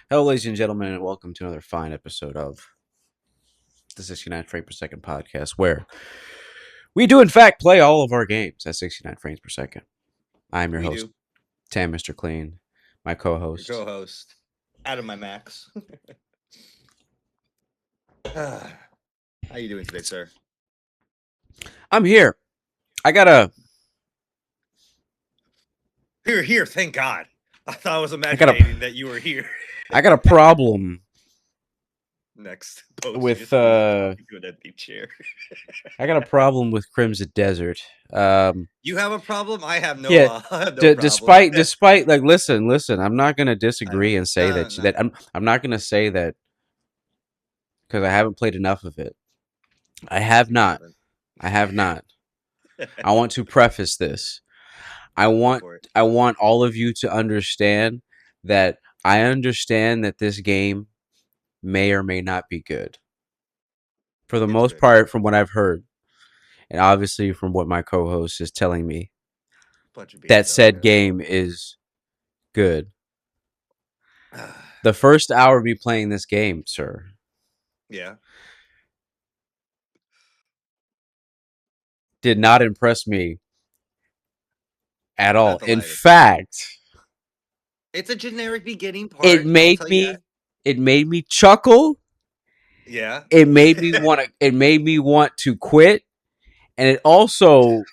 Hello, ladies and gentlemen, and welcome to another fine episode of the 69 frame per second podcast, where we do, in fact, play all of our games at 69 frames per second. I'm your We host, do. Tam Mr. Clean, my co Your host. co-host, out of my max. How you doing today, sir? I'm here. I got a. Here. Thank God. I thought I was gotta- imagining that you were here. I got a problem Next post with. just to an empty chair. I got a problem with Crimson Desert. You have a problem? I have no. Yeah, I have no problem. Despite, like, listen. I'm not gonna disagree and say no. that I'm not gonna say that because I haven't played enough of it. I have not. I want to preface this. I want all of you to understand that I understand that this game may or may not be good. For the most part, from what I've heard, and obviously from what my co-host is telling me, that said game is good. The first hour of me playing this game, sir. Yeah. Did not impress me at all. In fact, it's a generic beginning part. It made me chuckle. Yeah. It made me want to quit, and it also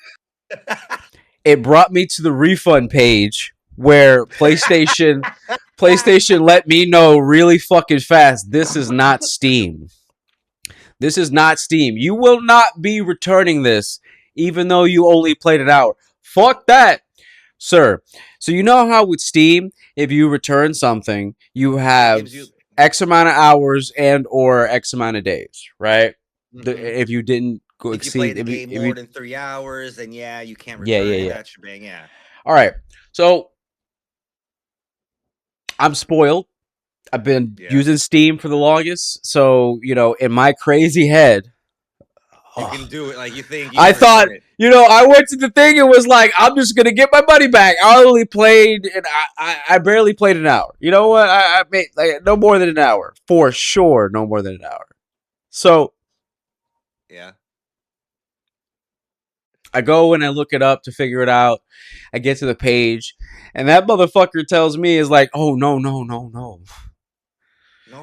it brought me to the refund page where PlayStation let me know really fucking fast, this is not Steam. This is not Steam. You will not be returning this, even though you only played an hour. Fuck that, sir. So you know how with Steam, if you return something, you have X amount of hours and or X amount of days, right? Mm-hmm. If you didn't go if exceed, you play the game more than 3 hours, then you can't return that shebang. Yeah. All right. So I'm spoiled. I've been using Steam for the longest, so in my crazy head, you can do it like you think. I thought, I went to the thing. It was like, I'm just gonna get my money back. I only played, and I barely played an hour. You know what? I made like no more than an hour for sure. No more than an hour. So, yeah, I go and I look it up to figure it out. I get to the page, and that motherfucker tells me is like, "Oh no,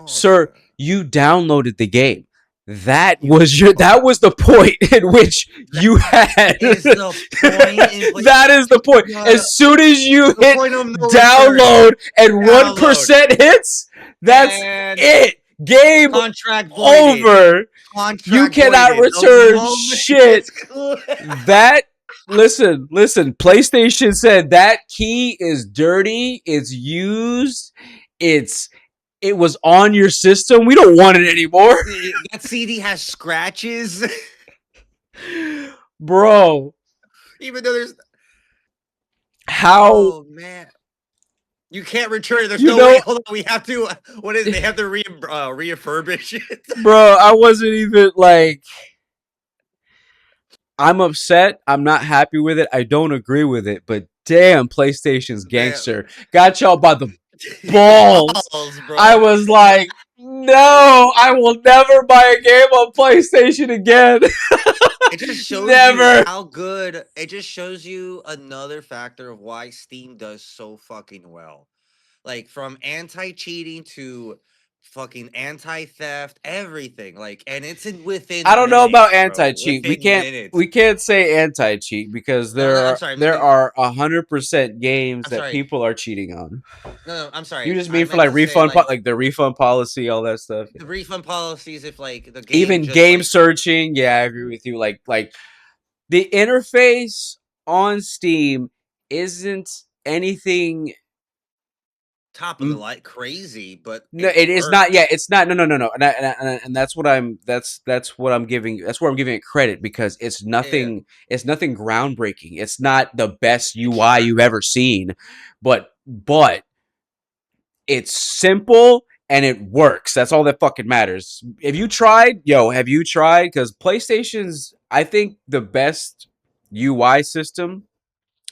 sir, you downloaded the game." That was the point in which you had. That is the point. As soon as you hit download and 1% hits, that's it. Game contract over. You cannot return shit. That listen. PlayStation said that key is dirty. It's used. It was on your system. We don't want it anymore. That CD has scratches. Bro. Even though there's... How... Oh, man. You can't return it. There's no way. Hold on. We have to... What is it? They have to refurbish it. Bro, I wasn't even like... I'm upset. I'm not happy with it. I don't agree with it. But damn, PlayStation's gangster. Got y'all by the balls, bro. I was like, no, I will never buy a game on PlayStation again. It just shows you how good. It just shows you another factor of why Steam does so fucking well. Like from anti-cheating to fucking anti-theft, everything. Like, and it's within. I don't know about anti-cheat. We can't say anti-cheat because there are 100% games that people are cheating on. No, I'm sorry. You just mean for like refund, like the refund policy, all that stuff. The refund policies, if like the game even game searching. Yeah, I agree with you. Like the interface on Steam isn't anything top of the light crazy, but no, it is not. Yeah, it's not. No. And that's what I'm. That's what I'm giving. That's where I'm giving it credit because it's nothing. Yeah. It's nothing groundbreaking. It's not the best UI you've ever seen, but it's simple and it works. That's all that fucking matters. Have you tried? Because PlayStation's, I think the best UI system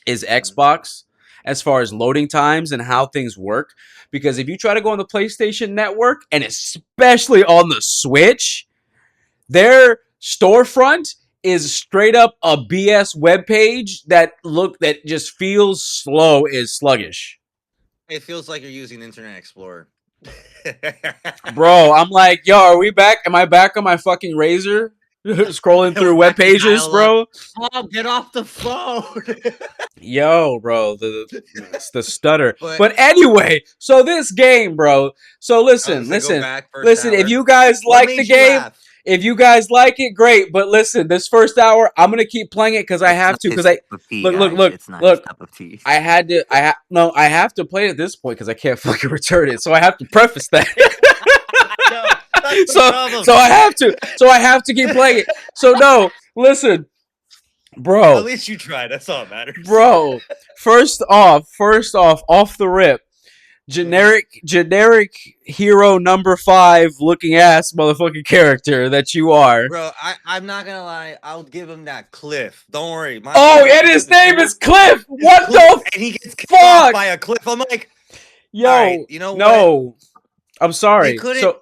is Xbox. as far as loading times and how things work. Because if you try to go on the PlayStation Network, and especially on the Switch, their storefront is straight up a BS webpage that just feels slow, is sluggish. It feels like you're using Internet Explorer. Bro, I'm like, yo, are we back? Am I back on my fucking Razor? Scrolling through web pages, bro. Oh, get off the phone. Yo, bro, the stutter. But anyway, so this game, bro. So listen. If you guys like the game, if you guys like it, great. But listen, this first hour, I'm gonna keep playing it because I have to. Because look. I have to play it at this point because I can't fucking return it. So I have to preface that. So I have to keep playing it. So no, listen. Bro, at least you tried. That's all that matters. Bro, first off, off the rip, generic hero number 5 looking ass motherfucking character that you are. Bro, I'm not gonna lie. I'll give him that Cliff. Don't worry. And his name is Cliff. What the? And he gets kicked off by a cliff. I'm like, yo, right, you know no, what? I'm sorry. So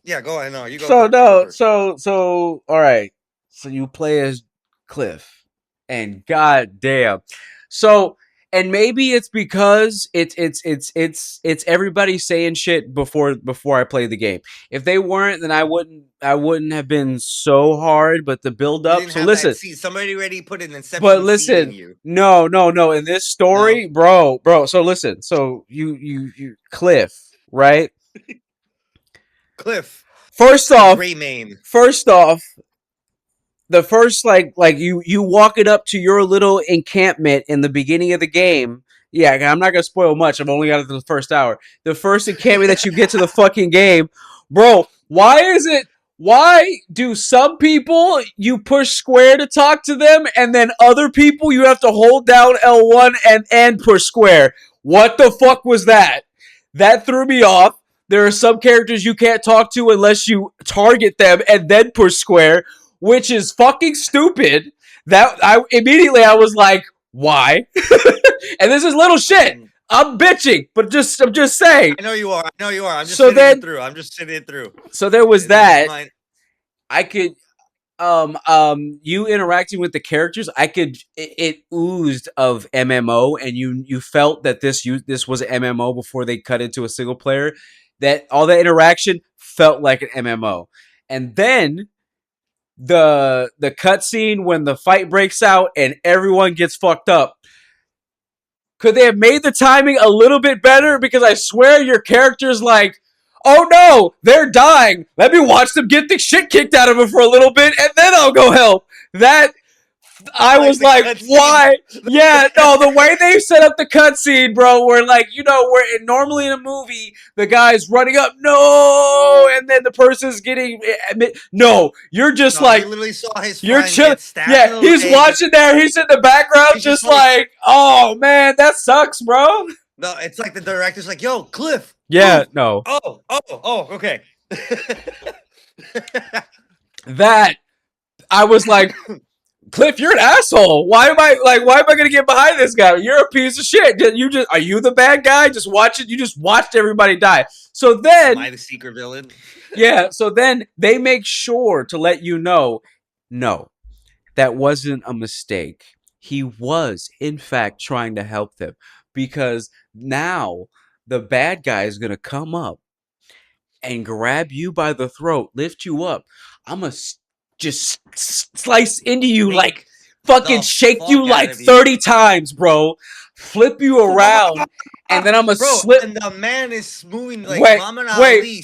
yeah, go ahead. No, you go. So all right. So you play as Cliff, and goddamn, so and maybe it's because it's everybody saying shit before I play the game. If they weren't, then I wouldn't have been so hard. But the build up. So listen, somebody already put an Inception. But listen, no. In this story, bro. So listen, so you Cliff, right? Cliff. First off, the first like you walk it up to your little encampment in the beginning of the game. Yeah, I'm not gonna spoil much. I've only got it to the first hour. The first encampment that you get to the fucking game, bro. Why do some people you push square to talk to them, and then other people you have to hold down L1 and push square? What the fuck was that? That threw me off. There are some characters you can't talk to unless you target them and then push square, which is fucking stupid. That I was like, why? And this is little shit. I'm bitching, but I'm just saying. I know you are. I'm just sitting it through. So there was that. I could you interacting with the characters, it oozed of MMO, and you felt that this was an MMO before they cut into a single player. That all the interaction felt like an MMO. And then the cutscene when the fight breaks out and everyone gets fucked up. Could they have made the timing a little bit better? Because I swear your character's like, oh no, they're dying. Let me watch them get the shit kicked out of them for a little bit and then I'll go help. That I was like, why? Yeah, no, the way they set up the cutscene, bro, where like, where normally in a movie, the guy's running up, no, and then the person's getting, no, you're just like, he literally saw his you're chill. Yeah, he's watching there, he's in the background, just like, oh man, that sucks, bro. No, it's like the director's like, yo, Cliff. Yeah, no. Oh, okay. That, I was like, Cliff, you're an asshole. Why am I gonna get behind this guy? You're a piece of shit. Are you the bad guy? Just watch it. You just watched everybody die. So then, am I the secret villain? Yeah. So then they make sure to let you know, no, that wasn't a mistake. He was, in fact, trying to help them, because now the bad guy is gonna come up and grab you by the throat, lift you up. I'm gonna just slice into you, like fucking shake you like 30 times, bro. Flip you around, and then I'm gonna slip. And the man is moving like Muhammad Ali.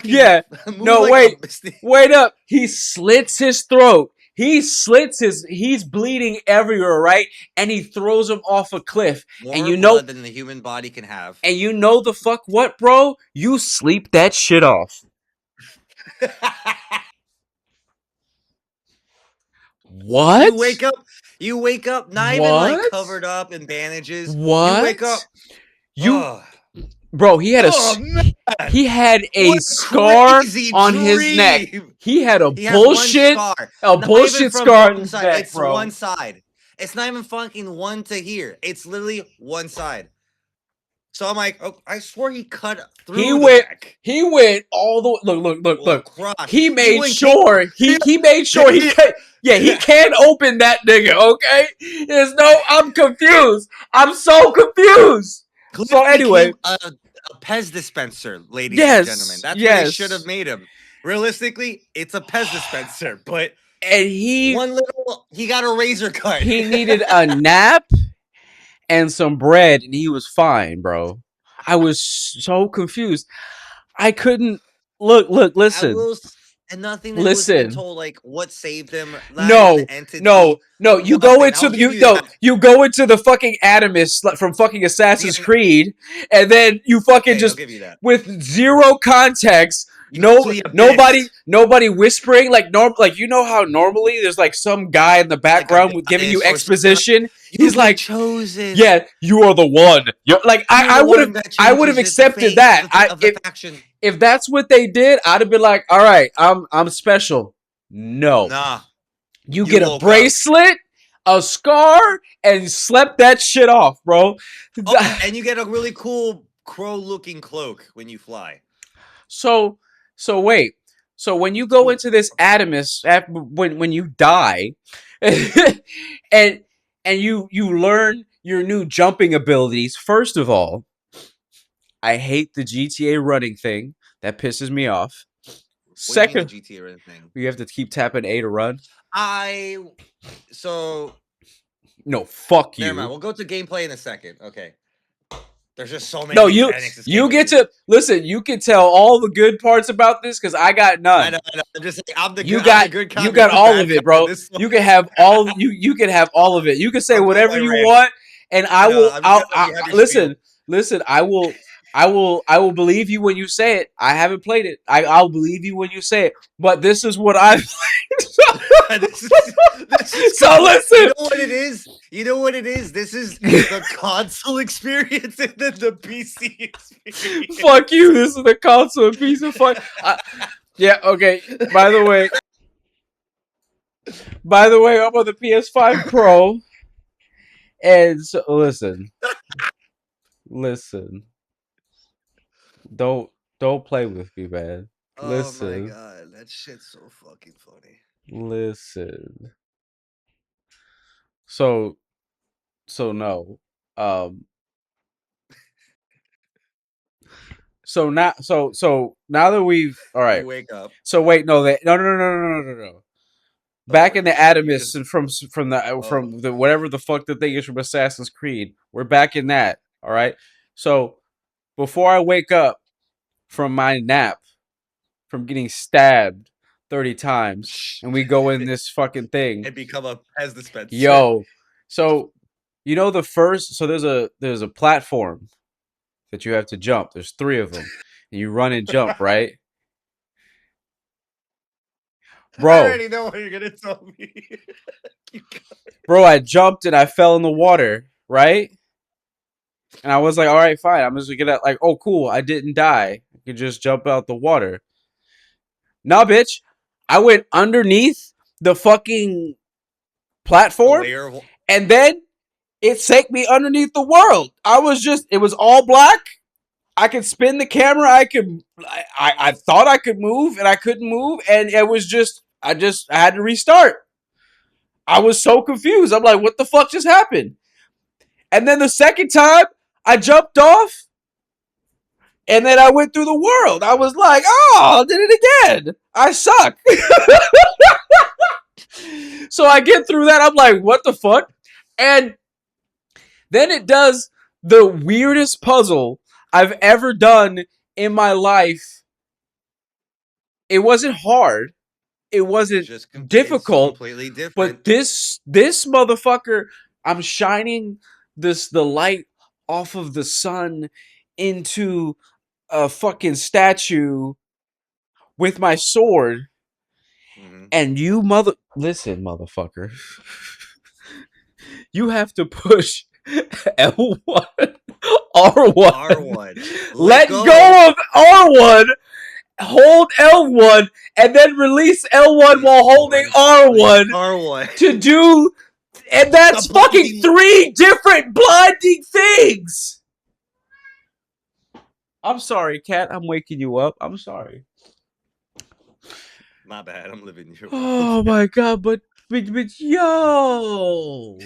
Yeah, no, wait up. He slits his throat. He's bleeding everywhere, right? And he throws him off a cliff. More and blood than the human body can have. And you know the fuck what, bro? You sleep that shit off. What? You wake up not even like covered up in bandages. What? You wake up. Bro, he had a scar on his neck. He had a bullshit scar on his neck, it's bro. One side. It's not even fucking one to here. It's literally one side. So I'm like, oh, I swore he cut through the back. He went all the look. Cross. He made sure he made sure he can't open that nigga. Okay, I'm confused. I'm so confused. Cliff so anyway, a Pez dispenser, ladies and gentlemen. That's what they should have made him. Realistically, it's a Pez dispenser, but he got a razor cut. He needed a nap and some bread, and he was fine, bro. I was so confused. I couldn't listen. And nothing that was been told, like what saved him. No. You go into you go into the fucking Animus from fucking Assassin's Creed, and then you fucking just with zero context. Nobody whispering like you know how normally there's like some guy in the background giving you exposition. He's like chosen. Yeah, you are the one. You're like I would have accepted that. If that's what they did, I'd have been like, all right, I'm special. No. Nah. You get a bracelet, a scar, and slept that shit off, bro. And you get a really cool crow-looking cloak when you fly. So wait. So when you go into this Animus, when you die, and you learn your new jumping abilities, first of all, I hate the GTA running thing. That pisses me off. Second, the GTA running thing? You have to keep tapping A to run. No, fuck you. Never mind. We'll go to gameplay in a second. Okay. There's just so many. No, you get to listen. You can tell all the good parts about this because I got none. I know. I'm just like, I'm the good. You got all of it, bro. You can have all. You can have all of it. You can say whatever you want, and I will. Listen. I will believe you when you say it. I haven't played it. I'll believe you when you say it. But this is what I've played. So listen. You know what it is? You know what it is? This is the console experience and then the PC experience. Fuck you. This is the console piece of fuck. Yeah, okay. By the way, I'm on the PS5 Pro. And so listen. Don't play with me, man. Listen. Oh my god, that shit's so fucking funny. Listen. So no. So now that we've all right. You wake up. So wait, no. Back in the Animus and from the whatever the fuck the thing is from Assassin's Creed, we're back in that. All right. So before I wake up from my nap, from getting stabbed 30 times, and we go in this fucking thing and become a Pez dispenser. Yo, so you know there's a platform that you have to jump. There's 3 of them, and you run and jump, right? Bro, I already know what you're gonna tell me. Bro, I jumped and I fell in the water, right? And I was like, all right, fine. I'm just gonna get like, oh, cool. I didn't die. I could just jump out the water. Nah, bitch. I went underneath the fucking platform, and then it sank me underneath the world. It was all black. I could spin the camera. I thought I could move, and I couldn't move, and it was just, I had to restart. I was so confused. I'm like, what the fuck just happened? And then the second time, I jumped off, and then I went through the world. I was like, oh, I did it again. I suck. So I get through that. I'm like, what the fuck? And then it does the weirdest puzzle I've ever done in my life. It wasn't hard. It wasn't difficult. Completely different. But this motherfucker, I'm shining the light off of the sun into a fucking statue with my sword. Mm-hmm. And you listen, motherfucker. You have to push L1, R1. Let go of R1, hold L1, and then release L1 while holding R1 to do And that's fucking 3 different blinding things. I'm sorry, Kat. I'm waking you up. I'm sorry. My bad. I'm living your Oh my god, but yo.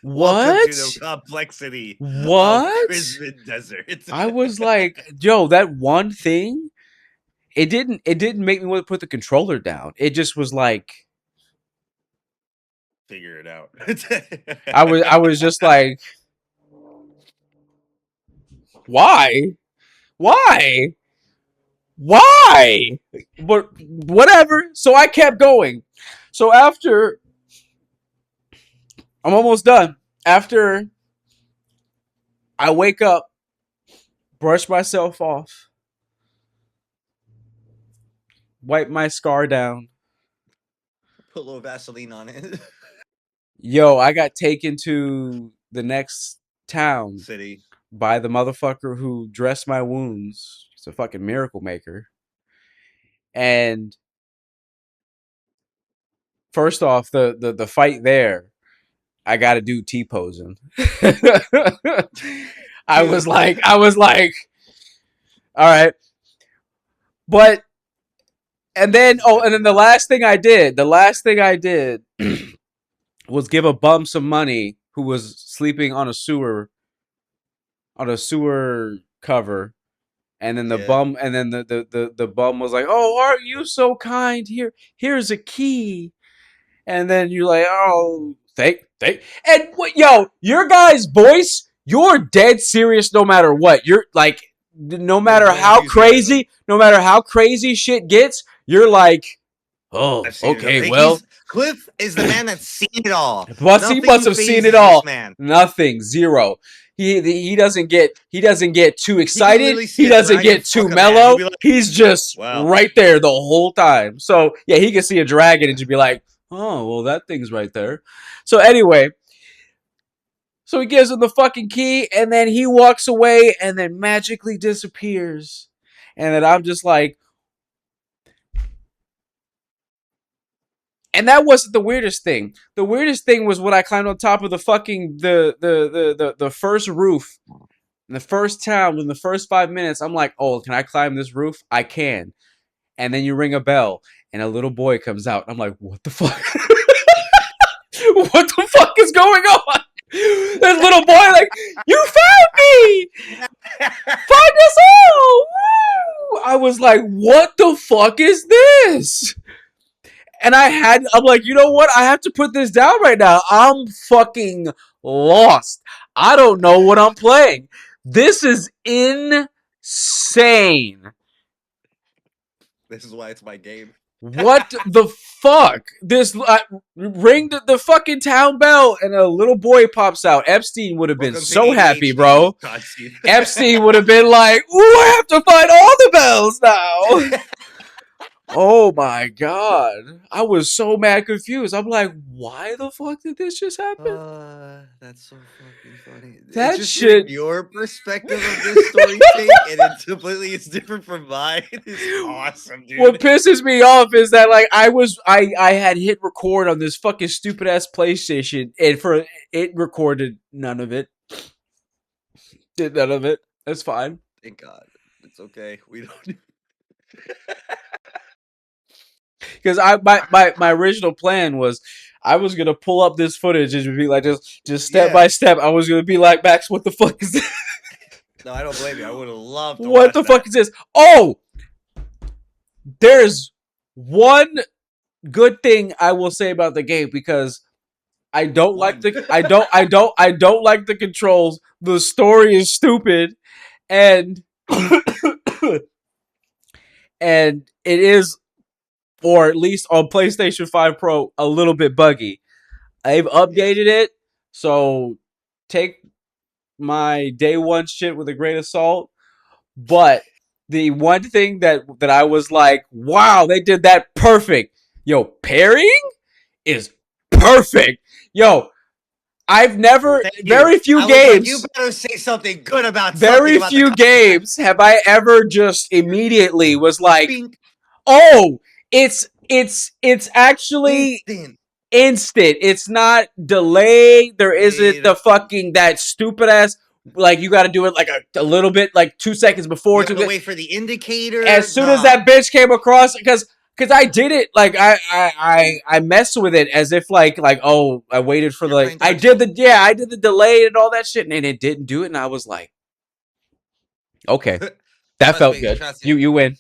Welcome What? to the complexity What? of Crimson Desert. I was like, yo, that one thing, it didn't make me want to put the controller down. It just was like, figure it out. I was just like, why? Why? Why? But whatever. So I kept going. So after, I'm almost done. After I wake up, brush myself off, wipe my scar down. Put a little Vaseline on it. Yo, I got taken to the next town City by the motherfucker who dressed my wounds. He's a fucking miracle maker. And first off, the fight there, I got to do T-posing. I was like, all right. But, and then the last thing I did was give a bum some money who was sleeping on a sewer cover. And then the bum was like, "Oh, aren't you so kind? Here's a key." And then you're like, "Oh, thank." And what, yo, your guy's voice, you're dead serious no matter what. You're like, no matter how crazy shit gets, you're like, "Oh, okay, well." Cliff is the man that's seen it all. But he must have seen it all. Nothing, zero. He doesn't get too excited. He doesn't get too mellow. Like, he's just right there the whole time. So yeah, he can see a dragon and just be like, "Oh, well, that thing's right there." So anyway, so he gives him the fucking key, and then he walks away, and then magically disappears. And then I'm just like, and that wasn't the weirdest thing. The weirdest thing was when I climbed on top of the fucking the first roof in the first town in the first 5 minutes. I'm like, "Oh, can I climb this roof? I can." And then you ring a bell and a little boy comes out. I'm like, "What the fuck? What the fuck is going on?" This little boy like, "You found me! Find us all!" Woo! I was like, "What the fuck is this?" And I'm like, you know what? I have to put this down right now. I'm fucking lost. I don't know what I'm playing. This is insane. This is why it's my game. What the fuck? This ring the fucking town bell and a little boy pops out. Epstein would have been so happy, bro. Epstein would have been like, "Ooh, I have to find all the bells now." Oh my god. I was so mad confused. I'm like, why the fuck did this just happen? That's so fucking funny. That it's just shit. Your perspective of this story take, and it's different from mine. It's awesome, dude. What pisses me off is that like I had hit record on this fucking stupid ass PlayStation, and it recorded none of it. Did none of it. That's fine. Thank God. It's okay. We don't. Because my original plan was I was gonna pull up this footage and be like just step by step. I was gonna be like, "Max, what the fuck is this?" No, I don't blame you. I would have loved to what the fuck is this? Oh, there's one good thing I will say about the game, because I don't like the I don't like the controls. The story is stupid, and and it is, or at least on PlayStation 5 Pro, a little bit buggy. I've updated it, so take my day one shit with a grain of salt. But the one thing that I was like, wow, they did that perfect. Yo, parrying is perfect. Yo, I've never, very few games. Like, you better say something good about very few games have I ever just immediately was like, oh, it's actually instant. It's not delayed. There isn't the fucking that stupid ass like you got to do it like a little bit like 2 seconds before. You have to wait for the indicator. As soon as that bitch came across, because I did it like I messed with it as if like oh I waited for the I did the delay and all that shit and it didn't do it and I was like okay that felt good. You win.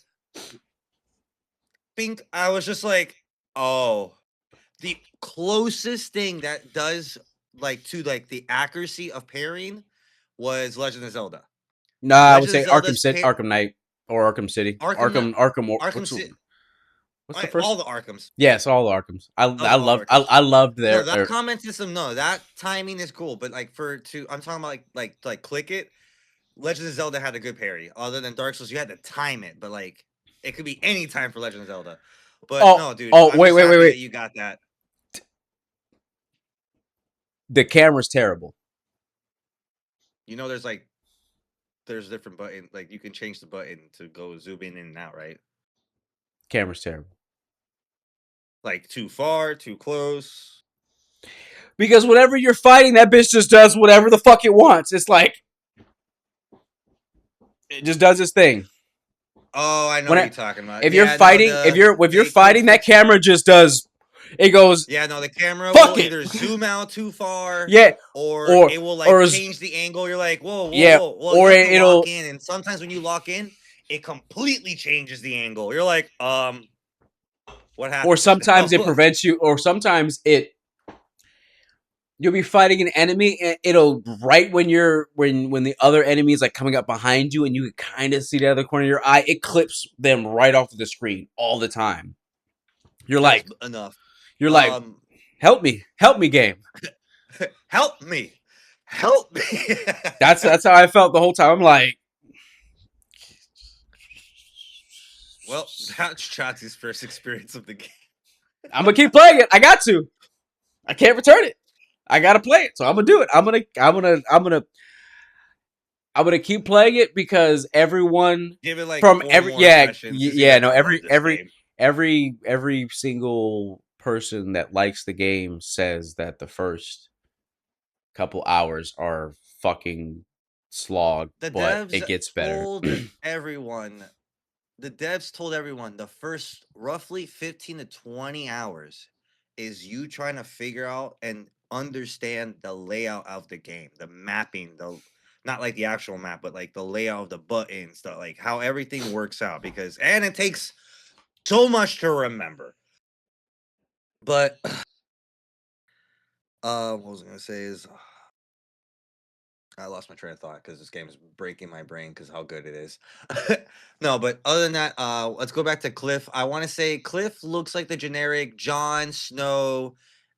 I was just like, oh, the closest thing that does like to like the accuracy of pairing was Legend of Zelda. Nah, I would say Arkham Knight or Arkham City. Arkham City. What's the first? All the Arkhams. Yes, all the Arkhams. I loved their. No, that comment system. No, that timing is cool. But like I'm talking about like click it. Legend of Zelda had a good parry. Other than Dark Souls, you had to time it. But like it could be any time for Legend of Zelda. But no, dude. Wait. You got that. The camera's terrible. You know, there's different buttons. Like you can change the button to go zoom in and out, right? Camera's terrible. Like too far, too close. Because whenever you're fighting, that bitch just does whatever the fuck it wants. It's like it just does its thing. Oh, I know what you're talking about. If you're fighting, if you're fighting, that camera just does. It goes. Yeah, no, the camera will either zoom out too far. Yeah, or it will like change the angle. You're like, whoa. Or it'll lock in, and sometimes when you lock in, it completely changes the angle. You're like, what happened? Or sometimes it prevents you. Or sometimes you'll be fighting an enemy, and it'll right when the other enemy is like coming up behind you, and you can kind of see the other corner of your eye. It clips them right off of the screen all the time. You're like enough. You're like, help me, game. help me. That's how I felt the whole time. I'm like, well, that's Chauncey's first experience of the game. I'm gonna keep playing it. I got to. I can't return it. I gotta play it, so I'm gonna do it. I'm gonna keep playing it because everyone give it like from every single person that likes the game says that the first couple hours are fucking slog, but it gets better. The devs told everyone the first roughly 15 to 20 hours is you trying to figure out and understand the layout of the game, the mapping, not like the actual map, but like the layout of the buttons, like how everything works out and it takes so much to remember. But what was I gonna say is I lost my train of thought because this game is breaking my brain because how good it is. No, but other than that, let's go back to Cliff. I want to say Cliff looks like the generic Jon Snow,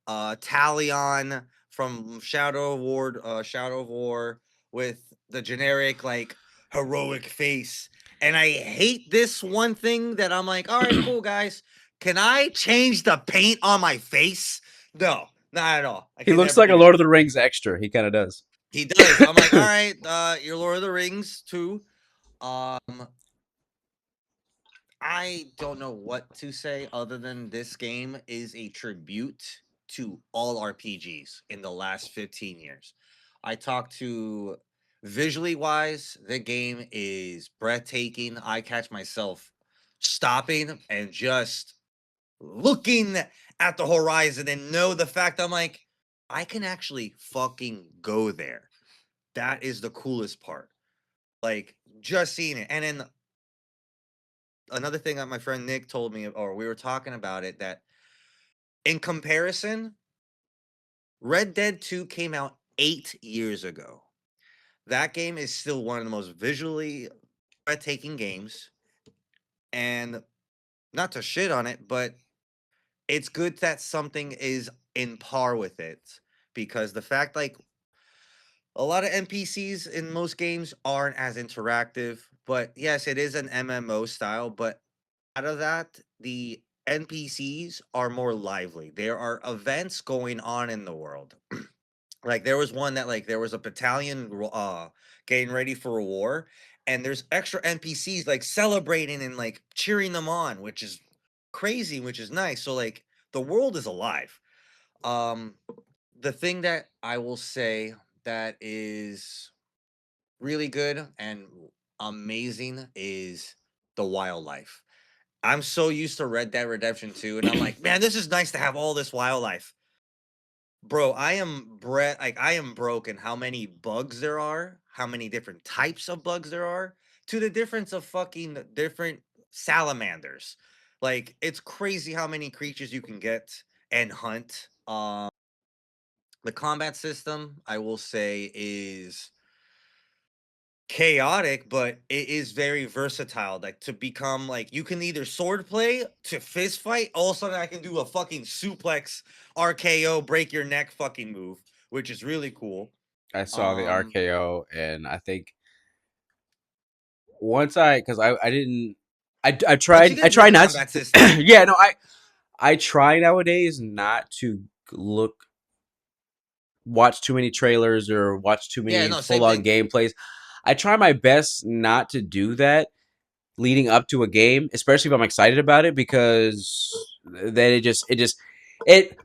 Talion from Shadow of War, with the generic like heroic face. And I hate this one thing that I'm like, all right, cool guys. Can I change the paint on my face? No, not at all. He looks like a Lord of the Rings extra. He kind of does. He does. I'm like, all right, you're Lord of the Rings too. I don't know what to say other than this game is a tribute to all RPGs in the last 15 years. I talked to visually wise, the game is breathtaking. I catch myself stopping and just looking at the horizon and know the fact I'm like, I can actually fucking go there. That is the coolest part. Like, just seeing it. And then another thing that my friend Nick told me, or we were talking about it, that in comparison, Red Dead 2 came out 8 years ago. That game is still one of the most visually breathtaking games. And not to shit on it, but it's good that something is in par with it. Because the fact, like, a lot of NPCs in most games aren't as interactive. But yes, it is an MMO style. But out of that, the NPCs are more lively. There are events going on in the world. Like there was one that like there was a battalion getting ready for a war, and there's extra NPCs like celebrating and like cheering them on, which is crazy, which is nice. So like the world is alive. Um, the thing that I will say that is really good and amazing is the wildlife. I'm so used to Red Dead Redemption 2, and I'm like, man, this is nice to have all this wildlife. Bro, I am broken how many bugs there are, how many different types of bugs there are, to the difference of fucking different salamanders. Like, it's crazy how many creatures you can get and hunt. The combat system, I will say, is chaotic, but it is very versatile. Like, to become like, you can either sword play to fist fight. All of a sudden, I can do a fucking suplex, RKO, break your neck fucking move, which is really cool. I saw the Um, RKO, and I think once because I didn't once you I get into the try not combat to, system, yeah, no, I try nowadays not to look watch too many trailers or watch too yeah, many no, full same on thing. gameplays. I try my best not to do that leading up to a game, especially if I'm excited about it, because then it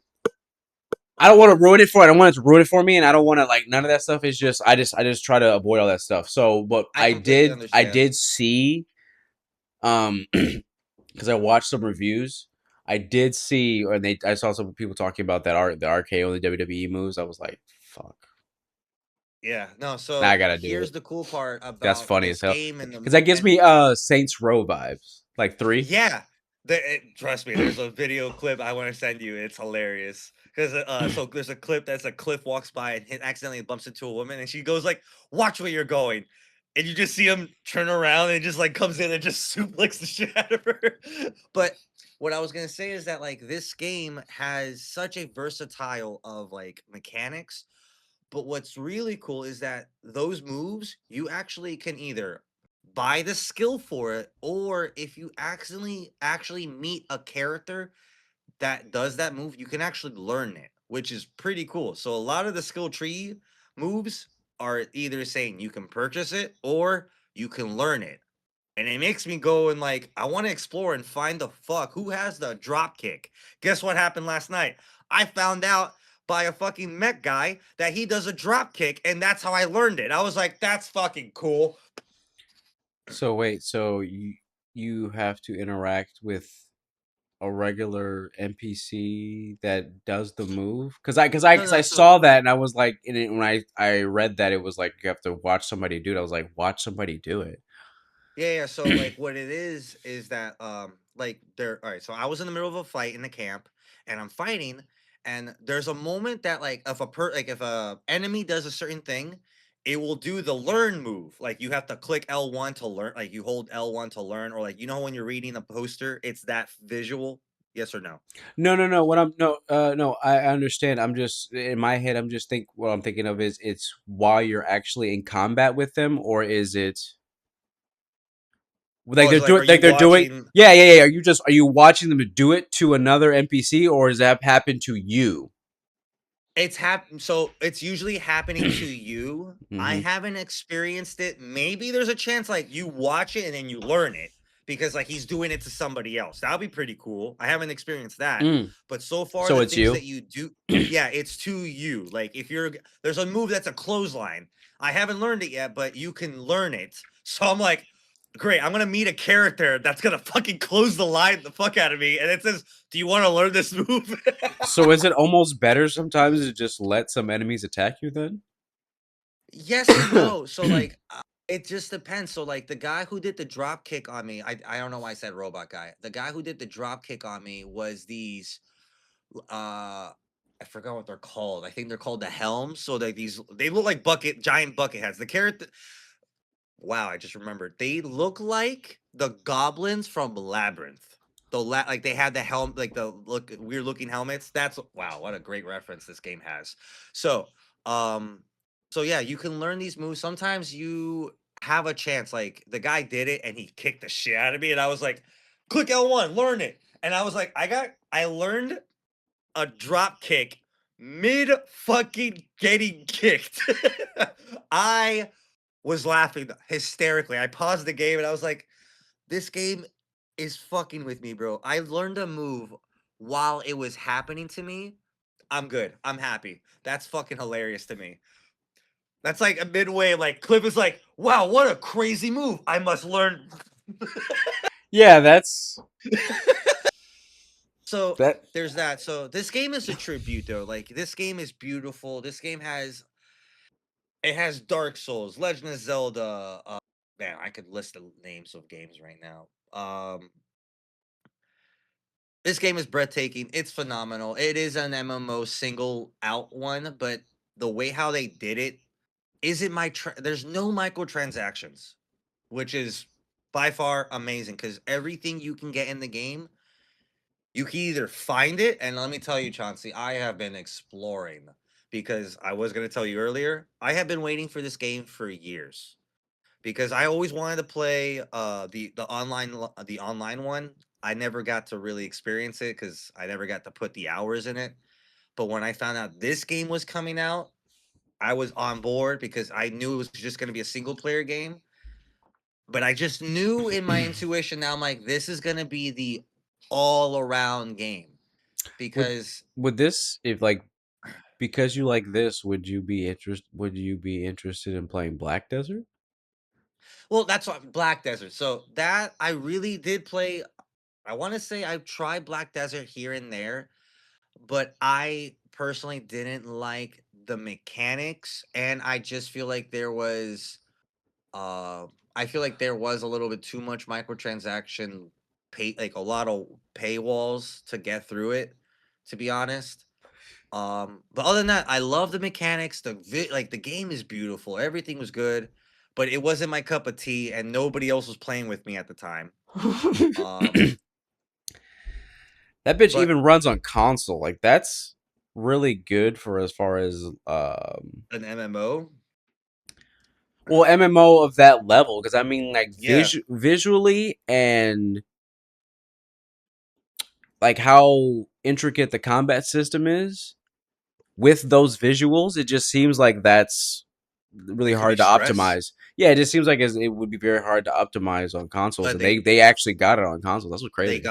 I don't want to ruin it for. I don't want it to ruin it for me, and I don't want to like none of that stuff. Is just I just try to avoid all that stuff. So, but I completely I understand. did see because I watched some reviews. I did see, or I saw some people talking about the RKO and the WWE moves. I was like, fuck, Yeah, no. now I So gotta do it. here's the cool part That's about funny as this hell game because that gives and me Saints Row vibes, like 3. yeah, trust me. There's a video clip I want to send you. It's hilarious because so there's a clip that's a Cliff walks by and accidentally bumps into a woman, and she goes like, "Watch where you're going," and you just see him turn around and just like comes in and just suplexes the shit out of her. But what I was gonna say is that like this game has such a versatile of like mechanics. But what's really cool is that those moves you actually can either buy the skill for it, or if you actually meet a character that does that move, you can actually learn it, which is pretty cool. So a lot of the skill tree moves are either saying you can purchase it or you can learn it. And it makes me go and like, I want to explore and find the fuck who has the drop kick. Guess what happened last night? I found out by a fucking mech guy that he does a drop kick, and that's how I learned it. I was like, that's fucking cool. So wait, so you have to interact with a regular NPC that does the move? No, Cause no, I so saw that and I was like, when I read that it was like you have to watch somebody do it. I was like, watch somebody do it. yeah, yeah. So like what it is that like there all right, so I was in the middle of a fight in the camp and I'm fighting and there's a moment that like if a enemy does a certain thing, it will do the learn move. Like you have to click L1 to learn, like you hold L1 to learn, or like you know when you're reading a poster, it's that visual. Yes or no? No, no, no. What I'm no, no. I understand. I'm just in my head. I'm just think what I'm thinking of is it's while you're actually in combat with them, or is it like Oh, they're it's like doing are you watching Yeah, yeah, yeah. Are you watching them do it to another NPC, or does that happen to you? So it's usually happening to you. I Hmm. haven't experienced it. Maybe there's a chance like you watch it and then you learn it because like he's doing it to somebody else. That'll be pretty cool. I haven't experienced that. Mm. But so far So the it's things you. that you do, yeah, it's to you. Like if you're there's a move that's a clothesline. I haven't learned it yet, but you can learn it. So I'm like, great, I'm gonna meet a character that's gonna fucking close the line the fuck out of me. And it says, do you want to learn this move? So is it almost better sometimes to just let some enemies attack you then? Yes and no. So like it just depends. So like the guy who did the drop kick on me, I don't know why I said robot guy. The guy who did the drop kick on me was these I forgot what they're called. I think they're called the helms. So like these they look like giant bucket heads. The character wow, I just remembered. They look like the goblins from Labyrinth. Like they had the helm, like the look weird looking helmets. That's wow, what a great reference this game has. So, um, so yeah, you can learn these moves. Sometimes you have a chance. Like the guy did it and he kicked the shit out of me, and I was like, click L1, learn it. And I was like, I learned a drop kick mid fucking getting kicked. I was laughing hysterically. I paused the game and I was like, this game is fucking with me, bro. I learned a move while it was happening to me. I'm good. I'm happy. That's fucking hilarious to me. That's like a midway, like Cliff is like, wow, what a crazy move. I must learn. Yeah, that's So that. there's that. So this game is a tribute though. Like this game is beautiful. This game has it has Dark Souls, Legend of Zelda. Man, I could list the names of games right now. This game is breathtaking. It's phenomenal. It is an MMO single out one, but the way how they did it isn't there's no microtransactions, which is by far amazing because everything you can get in the game, you can either find it, and let me tell you, Chauncey, I have been exploring because I was going to tell you earlier, I have been waiting for this game for years because I always wanted to play the online one. I never got to really experience it because I never got to put the hours in it. But when I found out this game was coming out, I was on board because I knew it was just going to be a single player game. But I just knew in my intuition now, I'm like, this is going to be the all around game because Would this, if like, because you like this, would you be interested in playing Black Desert? well, that's what Black Desert. So that I really did play. I want to say I've tried Black Desert here and there, but I personally didn't like the mechanics, and I just feel like there was uh I feel like there was a little bit too much microtransaction pay, like a lot of paywalls to get through it, to be honest. But other than that, I love the mechanics. Like the game is beautiful. Everything was good, but it wasn't my cup of tea, and nobody else was playing with me at the time. Um, That bitch but even runs on console. Like that's really good for as far as an MMO, well, MMO of that level, because I mean like yeah, visually and like how intricate the combat system is with those visuals, it just seems like that's really it could be hard to stress. optimize. Yeah, it just seems like it would be very hard to optimize on consoles, But and they actually got it on consoles. That's what's crazy.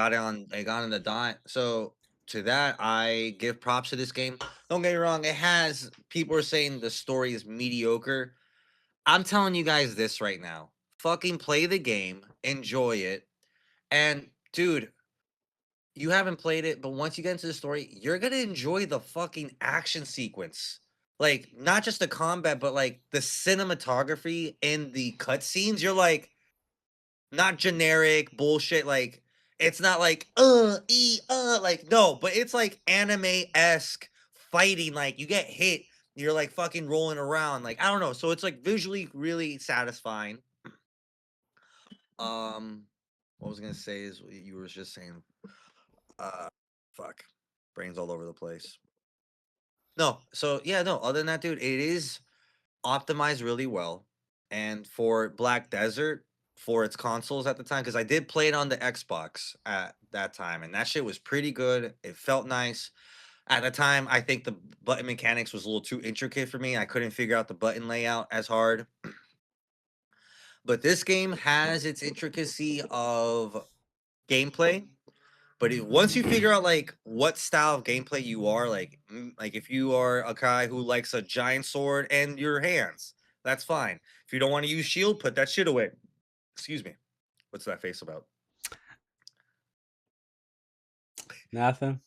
they got on the dot. So to that, I give props to this game. Don't get me wrong, it has people are saying the story is mediocre. I'm telling you guys this right now. Fucking play the game, enjoy it. And dude, you haven't played it, but once you get into the story, you're gonna enjoy the fucking action sequence. Like, not just the combat, but like the cinematography and the cutscenes. You're like, not generic bullshit. Like, it's not like like no, but it's like anime-esque fighting. Like you get hit, you're like fucking rolling around. Like, I don't know. So it's like visually really satisfying. Um, what I was gonna say is what you were just saying. Uh, fuck, brains all over the place. No, so yeah, no. Other than that, dude, it is optimized really well. And for Black Desert, for its consoles at the time, because I did play it on the Xbox at that time, and that shit was pretty good. It felt nice. At the time, I think the button mechanics was a little too intricate for me. I couldn't figure out the button layout as hard. But this game has its intricacy of gameplay. But once you figure out like what style of gameplay you are, like if you are a guy who likes a giant sword and your hands, that's fine. If you don't want to use shield, put that shit away. Excuse me. What's that face about? Nothing.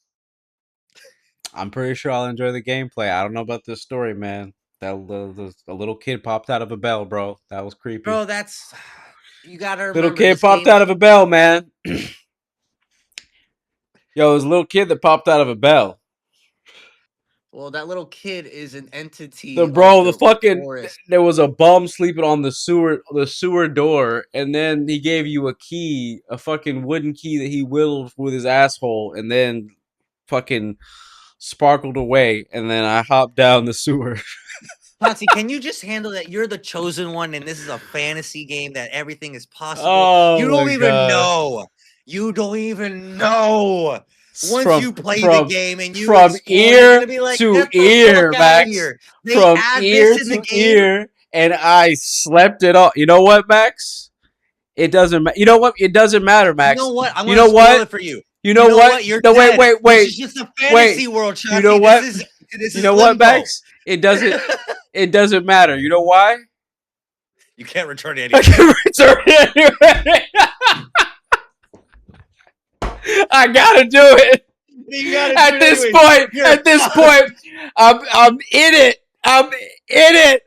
I'm pretty sure I'll enjoy the gameplay. I don't know about this story, man. That a little kid popped out of a bell, bro. That was creepy. Bro, that's you gotta Little remember kid this popped game. out of a bell, man. Yo, it was a little kid that popped out of a bell. Well, that little kid is an entity of The the fucking forest. there was a bum sleeping on the sewer door, and then he gave you a key, a fucking wooden key that he whittled with his asshole, and then fucking sparkled away, and then I hopped down the sewer. Patsy, can you just handle that? You're the chosen one, and this is a fantasy game that everything is possible. Oh You my don't even god! know. You don't even know. Once From you play the from game and you from explore, you're ear gonna be like, to "Get the fuck ear, out of Max. here!" They From add ear this in the to game. ear, and I slept it off. You know what, Max? It doesn't. You know what? It doesn't matter, You Max. know what? I'm You gonna know spoil what? it for you. You You know know what? what? You're No, dead. This is just a wait. fantasy world, You know Chauncey. This what? is This You is know what, limbo. Max? It doesn't matter. You know why? You can't return it I anyway. can return it anyway. I gotta do it. You gotta do At it this anyways. point, Here. at this point, I'm in it. I'm in it.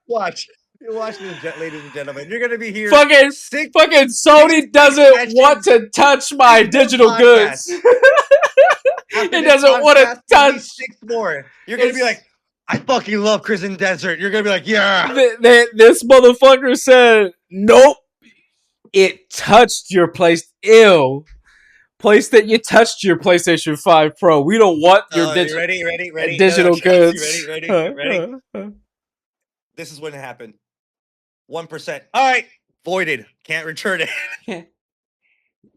Watch. You watch this, ladies and gentlemen. You're gonna be here fucking six fucking six Sony doesn't want sessions. to touch my Six more digital podcasts. goods. After It this doesn't want to podcast, there'll be touch. 6 more. You're gonna be like, I fucking love Crimson Desert. You're gonna be like, yeah. This motherfucker said, nope. It touched your place. Ew. Place that you touched your PlayStation 5 Pro. We don't want your You ready? digital You goods. ready? This is when it happened. 1%. All right, voided. Can't return it.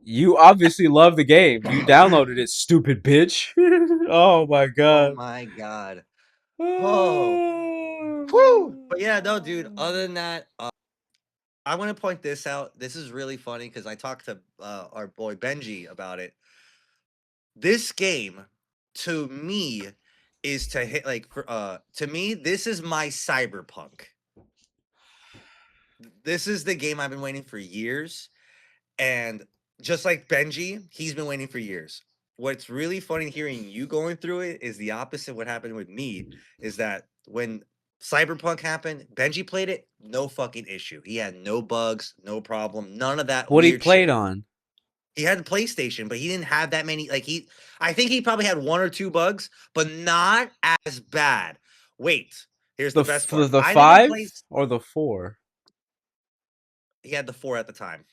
You obviously love the game. You downloaded it, stupid bitch. Oh my Oh god. my god. Oh. Whew. But yeah, no, dude. Other than that, I want to point this out. This is really funny because I talked to our boy Benji about it. This game, to me, is to hit like to me. This is my cyberpunk. This is the game I've been waiting for years, and just like Benji, he's been waiting for years. What's really funny hearing you going through it is the opposite. What happened with me is that when Cyberpunk happened, Benji played it, no fucking issue. He had no bugs, no problem, none of that What he weird played shit. on? He had a PlayStation, but he didn't have that many. I think he probably had 1 or 2 bugs, but not as bad. Wait, here's the best part. The I never 5 played. or the 4? He had the 4 at the time.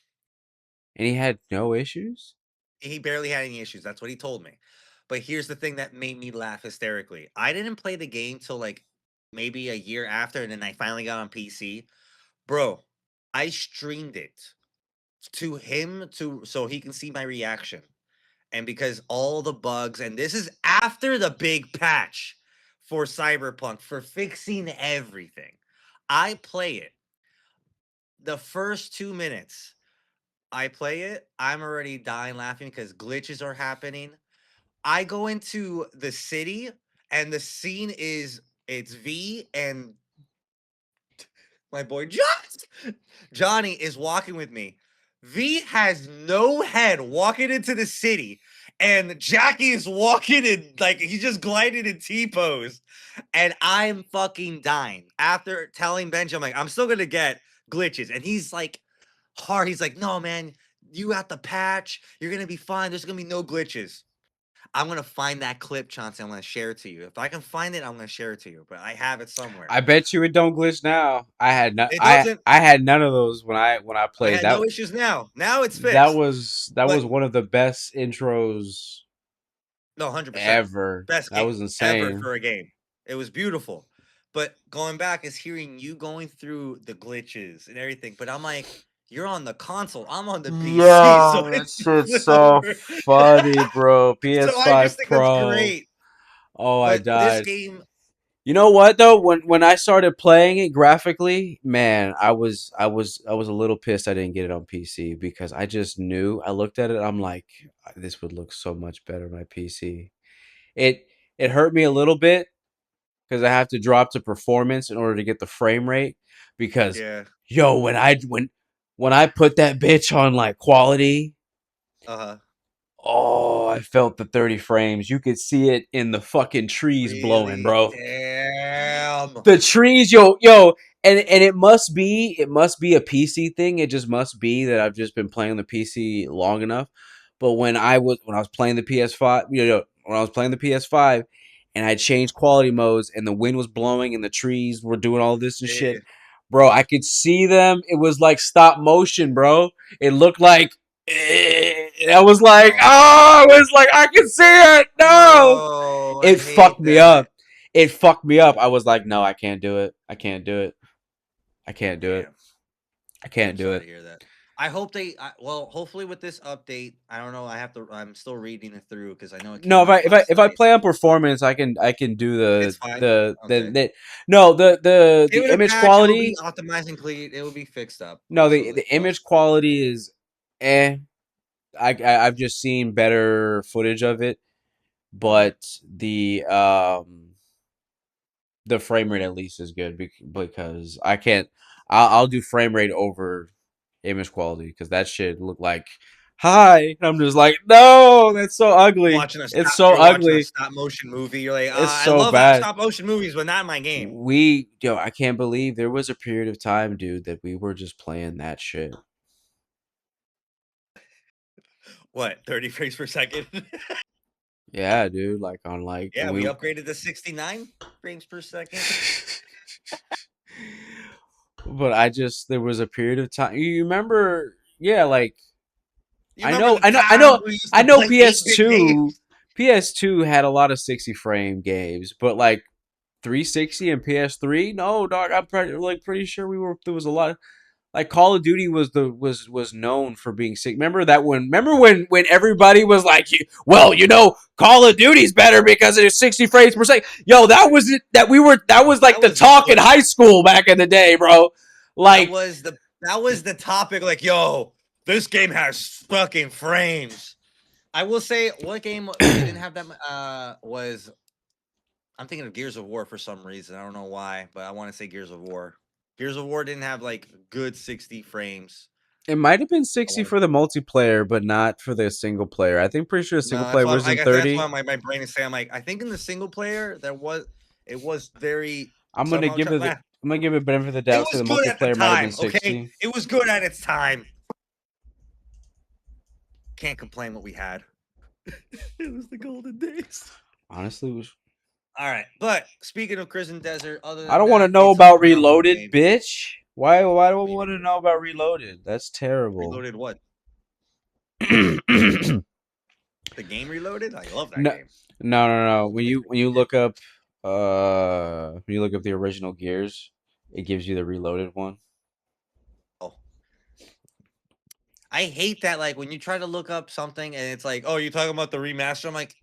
And he had no issues? He barely had any issues. That's what he told me. But here's the thing that made me laugh hysterically. I didn't play the game till like maybe a year after, and then I finally got on PC. Bro, I streamed it to him so he can see my reaction. And because all the bugs, and this is after the big patch for Cyberpunk for fixing everything. I play it. The first 2 minutes, I play it. I'm already dying laughing because glitches are happening. I go into the city and the scene is it's V and my boy Johnny is walking with me. V has no head walking into the city, and Jackie is walking in like he just glided in T pose, and I'm fucking dying. After telling Benji, I'm like, I'm still gonna get glitches, and he's like, hard. He's like, no man, you got the patch. You're gonna be fine. There's gonna be no glitches. I'm gonna find that clip, Chauncey. I'm gonna share it to you. If I can find it, I'm gonna share it to you. But I have it somewhere. I bet you it don't glitch now. It doesn't. I had none of those when I I played had that. no issues now. Now it's That fixed. was But one of the best intros no, 100%. ever. Best That game was ever insane. for a game. It was beautiful. But going back is hearing you going through the glitches and everything. But I'm like, you're on the console. I'm on the PC, so Yo, that it's shit's flip so over. funny, bro. So I PS5 just think that's Pro. great. Oh, I But this died. game, You know what though? When I started playing it graphically, man, I was a little pissed I didn't get it on PC because I just knew. I looked at it, I'm like, this would look so much better on my PC. It it hurt me a little bit because I have to drop to performance in order to get the frame rate. Because yeah. yo, when I put that bitch on like quality, Uh-huh. oh, I felt the 30 frames. You could see it in the fucking trees blowing, Really? bro. Damn. The trees, and it must be a PC thing. It just must be that I've just been playing the PC long enough. But when I was playing the PS5, when I was playing the PS5 and I changed quality modes and the wind was blowing and the trees were doing all this and shit, Yeah. bro, I could see them. It was like stop motion, bro. It looked like I was like, oh, I was like, I can see it. No, No, I it hate fucked me that. up. It fucked me up. I was like, no, I can't do it. I can't do it. I can't do it. Damn. I can't I'm do sorry it. to hear that. I hope well, hopefully with this update, I don't know. I'm still reading it through because I know it No, came out last if I night. play on performance, I can do It's fine. Okay. no Give the it a image patch. It will be quality. optimized and clean. It will be fixed up. No, So the image quality is eh. I've just seen better footage of it, but the frame rate at least is good because I can't. I'll do frame rate over image quality because that shit look like hi. And I'm just like, no, that's so ugly. It's so You're watching a ugly. stop motion movie. You're like, It's I so love bad. stop motion movies, but not in my game. I can't believe there was a period of time, dude, that we were just playing that shit. What, 30 frames per second? Yeah, dude, like on like Yeah, when we we upgraded to 69 frames per second. but there was a period of time. You remember? Yeah, like You remember the time we used I to know play 8-bit PS2 games? PS2 had a lot of 60 frame games, but like 360 and PS3, no, dog. I'm pretty sure there was a lot. Like Call of Duty was known for being sick. Remember when everybody was like, well, Call of Duty's better because it's 60 frames per second. Yo, that was it. That was like That the was the talk in push. high school back in the day, bro. That Like, was the topic. Like, yo, this game has fucking frames. I will say, what game didn't have that? Was I'm thinking of Gears of War for some reason. I don't know why, but I want to say Gears of War. Gears of War didn't have like good 60 frames. it might have been I 60 want for the multiplayer, but not for the single player. I think pretty sure the No, single that's player why was I in guess that's why 30. my brain is saying, I'm like, I think in the single player it was very I'm gonna somehow give it I'm gonna give it benefit of the it doubt. So was the good at the multiplayer might have been time, okay? 60. It was good at its time. Can't complain what we had. It was the golden days. Honestly, All right, but speaking of Prison Desert, other I than don't want to that, know it's a about phenomenal Reloaded, game. bitch. Why do I What do you want mean to know about Reloaded? That's terrible. Reloaded? What, no, the game Reloaded? I love that no, game. no. It's amazing. When you look up the original Gears, it gives you the Reloaded one. Oh, I hate that. Like when you try to look up something and it's like, oh, you're talking about the remaster. I'm like,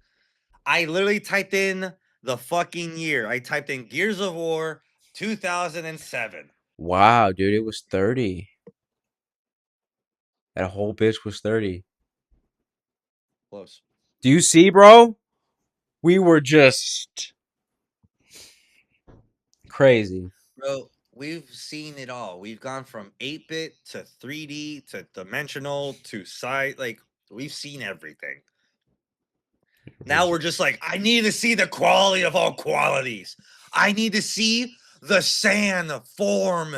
I literally typed in the fucking year. I typed in Gears of War 2007. Wow, dude, it was 30. That whole bitch was 30. Close. Do you see, bro? We were just crazy. Bro, we've seen it all. We've gone from 8-bit to 3D to dimensional to side. Like, we've seen everything. Now we're just like, I need to see the quality of all qualities. I need to see the sand form.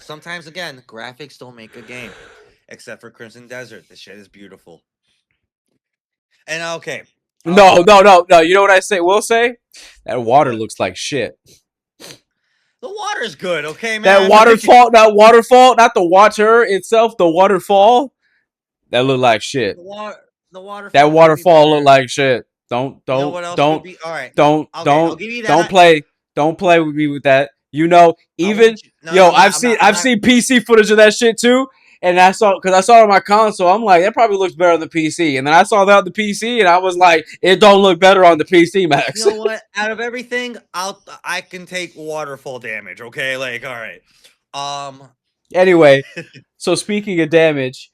Sometimes, again, graphics don't make a game, except for Crimson Desert. The shit is beautiful. And okay, No, no, no, no. You know what I say? Will say that water what? looks like shit. The water's good, okay, That man. waterfall, not the water itself, the waterfall, that looked like shit. The That waterfall could be waterfall looked better. like shit. Don't, You know don't, what else could don't, be? All right. don't, Okay, I'll don't, give you don't that. play, don't play with me with that. I Even want you. No, yo, I'm not. I'm not. I'm I've not. seen PC footage of that shit too, and because I saw it on my console. I'm like, that probably looks better on the PC, and then I saw that on the PC, and I was like, it don't look better on the PC, You Max. know what? Out of everything, I can take waterfall damage. Okay, like all right. Um. Anyway, so speaking of damage,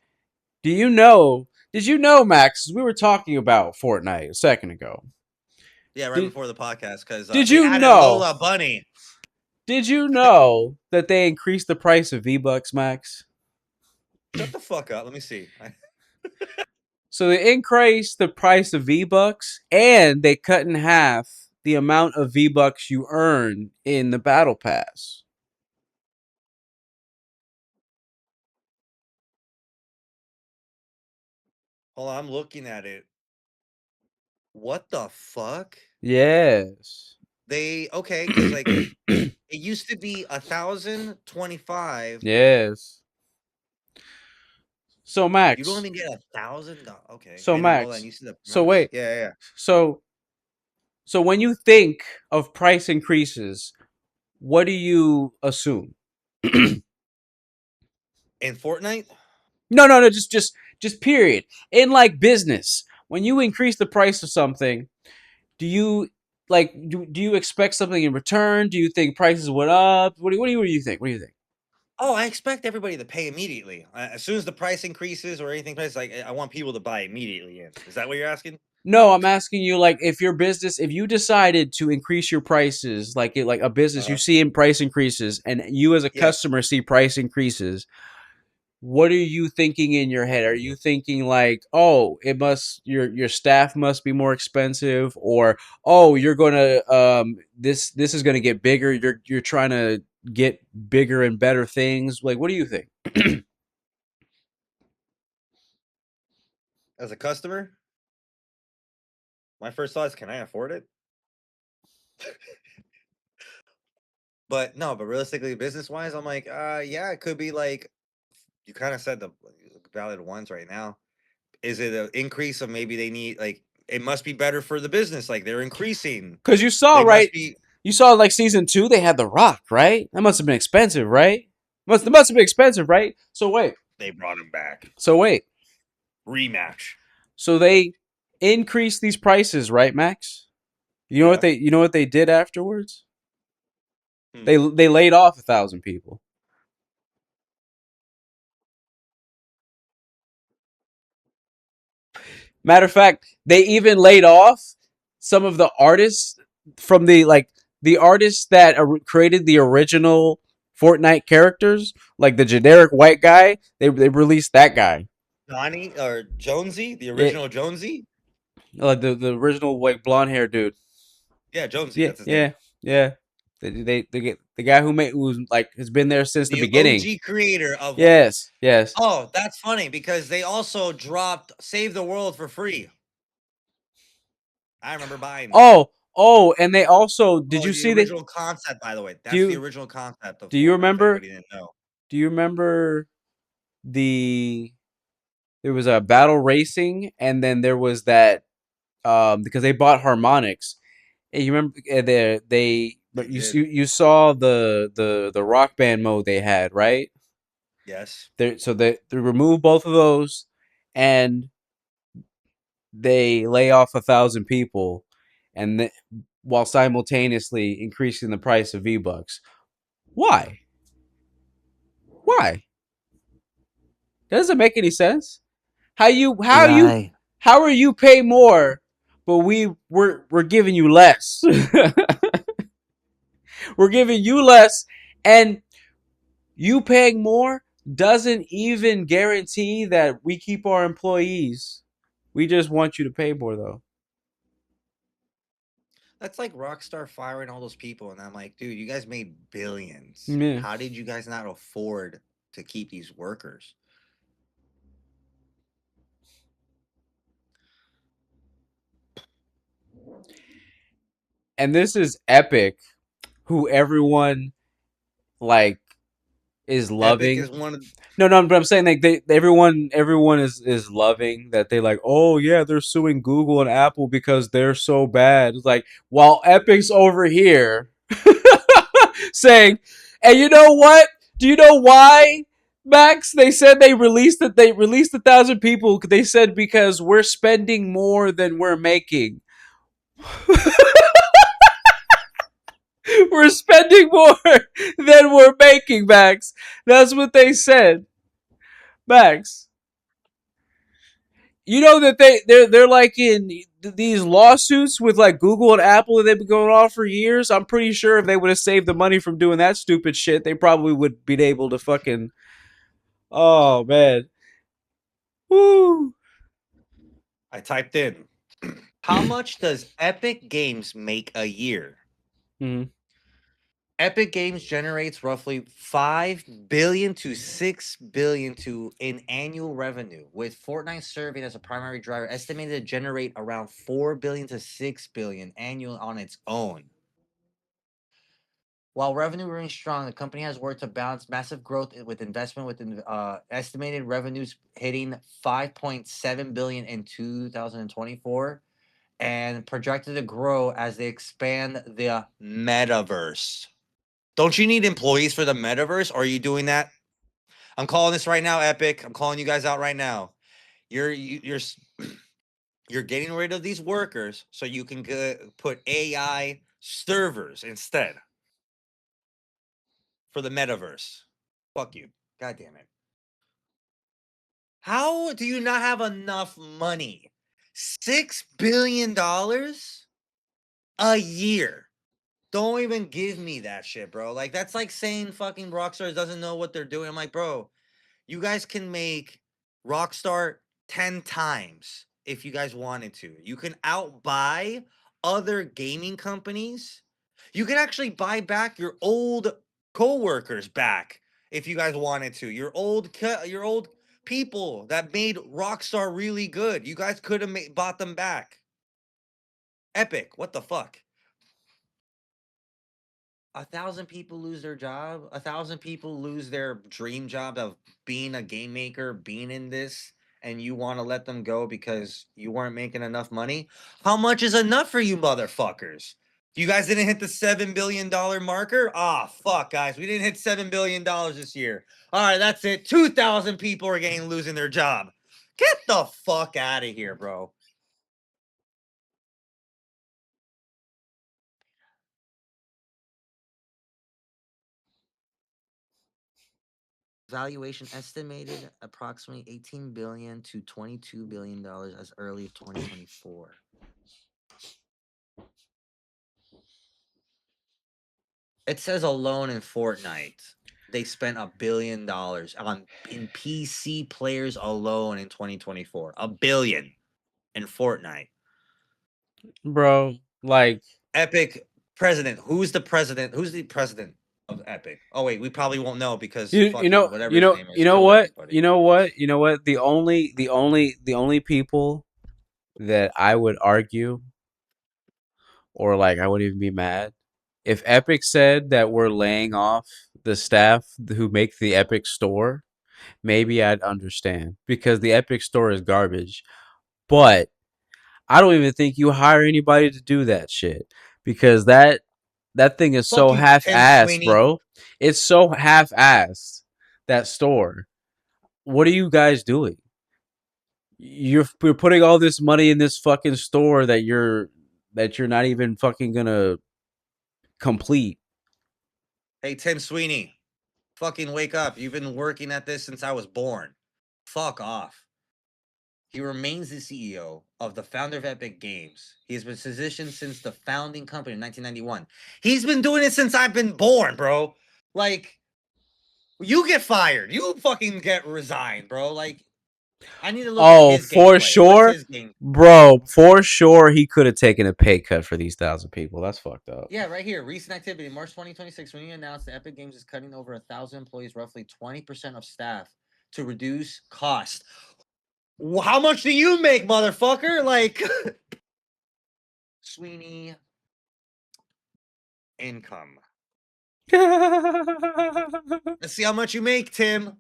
do you know? Did you know, Max? We were talking about Fortnite a second ago. Yeah, right Did before the podcast, because Did they you added know? Lola Bunny. Did you know that they increased the price of V-Bucks, Max? Shut the fuck up. Let me see. So they increased the price of V-Bucks, and they cut in half the amount of V-Bucks you earn in the Battle Pass. Hold on, I'm looking at it. What the fuck? Yes. Okay, because like it used to be 1,025. Yes. So You don't Max. even get 1,000. Okay, So and then hold on. Max. You see the So price? wait. Yeah, yeah. So when you think of price increases, what do you assume? In Fortnite? No. Just period. In like business, when you increase the price of something, do you do you expect something in return? Do you think prices went up? What do you think? What do you think? Oh, I expect everybody to pay immediately as soon as the price increases or anything. Price like I want people to buy immediately. In is that what you're asking? No, I'm asking you, like, if your business, if you decided to increase your prices, like a business, you Uh-huh. see in price increases, and you as a Yes. customer see price increases, what are you thinking in your head? Are you thinking like, oh, it must your staff must be more expensive, or oh, you're gonna this is gonna get bigger. You're trying to get bigger and better things. Like, what do you think? As a customer, my first thought is, can I afford it? But no, but realistically, business wise, I'm like, yeah, it could be like you kind of said the valid ones right now. Is it an increase of maybe they need like it must be better for the business, like they're increasing. Because you saw They right, must be you saw like season two, they had The Rock, right? That must have been expensive, right? Must have been expensive, right? they brought him back. So wait, Rematch. so they increased these prices, right, Max? Yeah. You know what they did afterwards? Hmm. They laid off 1,000 people. Matter of fact, they even laid off some of the artists from the artists that created the original Fortnite characters, like the generic white guy. They released that guy. Johnny or Jonesy, the Yeah, original Jonesy. like the original like blonde hair dude. Yeah, Jonesy, Yeah, that's his name. yeah, yeah. They get the guy who made who's like has been there since the The beginning. OG creator of what? Yes, yes. Oh, that's funny because they also dropped Save the World for free. I remember buying that. Oh, and they also did Oh, you the see that? original concept, by the way. Do That's the you original concept of do you Fortnite, if remember? anybody didn't know. Do you remember the there was a battle racing, and then there was that because they bought harmonics. And you remember they They but did. you saw the rock band mode they had, right? Yes. So they remove both of those, and they lay off 1,000 people, and while simultaneously increasing the price of V-Bucks. Why? Why? That doesn't make any sense. AI. How are you pay more, but we're giving you less. We're giving you less, and you paying more doesn't even guarantee that we keep our employees. We just want you to pay more, though. That's like Rockstar firing all those people. And I'm like, dude, you guys made billions. Yeah. How did you guys not afford to keep these workers? And this is Epic, who everyone like is Epic loving. is one of No, but I'm saying like everyone is loving that they like, oh yeah, they're suing Google and Apple because they're so bad. It's like while Epic's over here saying, and you know what? Do you know why, Max? They said they released 1,000 people. They said because we're spending more than we're making. We're spending more than we're making, Max. That's what they said, Max. You know that they're like in these lawsuits with like Google and Apple that they've been going on for years. I'm pretty sure if they would have saved the money from doing that stupid shit, they probably would be able to fucking. Oh man, woo. I typed in how much does Epic Games make a year? Mhm. Epic Games generates roughly 5 billion to 6 billion to in annual revenue, with Fortnite serving as a primary driver, estimated to generate around 4 billion to 6 billion annual on its own. While revenue remains strong, the company has worked to balance massive growth with investment, with estimated revenues hitting 5.7 billion in 2024 and projected to grow as they expand the metaverse. Don't you need employees for the metaverse? Or are you doing that? I'm calling this right now, Epic. I'm calling you guys out right now. You're you're getting rid of these workers so you can put AI servers instead for the metaverse. Fuck you. God damn it. How do you not have enough money $6 billion a year. Don't even give me that shit, bro. Like, that's like saying fucking Rockstar doesn't know what they're doing. I'm like, bro, you guys can make Rockstar 10 times if you guys wanted to. You can outbuy other gaming companies. You can actually buy back your old co-workers back if you guys wanted to. Your old people that made Rockstar really good. You guys could have bought them back. Epic, what the fuck? 1,000 people lose their job. 1,000 people lose their dream job of being a game maker, being in this, and you want to let them go because you weren't making enough money. How much is enough for you, motherfuckers? You guys didn't hit the $7 billion marker. Ah, fuck, guys, we didn't hit $7 billion this year. All right, that's it. 2,000 people are getting losing their job. Get the fuck out of here, bro. Valuation estimated approximately $18 billion to $22 billion as early as 2024. It says alone in Fortnite, they spent $1 billion on in PC players alone in 2024. $1 billion in Fortnite. Bro, like, Epic president. Who's the president? Who's the president of Epic? Oh wait, we probably won't know because you fucking know whatever you his know name is you know killed what everybody. you know what you know what the only people that I would argue, or like I wouldn't even be mad if Epic said that we're laying off the staff who make the Epic store. Maybe I'd understand because the Epic store is garbage. But I don't even think you hire anybody to do that shit because that thing is Fuck so you, Tim half-assed, Sweeney. bro. It's so half-assed, that store. What are you guys doing? You're putting all this money in this fucking store that you're not even fucking gonna complete. Hey, Tim Sweeney. Fucking wake up. You've been working at this since I was born. Fuck off. He remains the CEO of the founder of Epic Games. He has been positioned since the founding company in 1991. He's been doing it since I've been born, bro. Like, you get fired. You fucking get resigned, bro. Like, I need to look at Oh, his for gameplay. What's sure, his game? bro. For sure, he could have taken a pay cut for these 1,000 people. That's fucked up. Yeah, right here. Recent activity. March 2026, when he announced that Epic Games is cutting over 1,000 employees, roughly 20% of staff, to reduce cost. How much do you make, motherfucker? Like, Sweeney income. Let's see how much you make, Tim.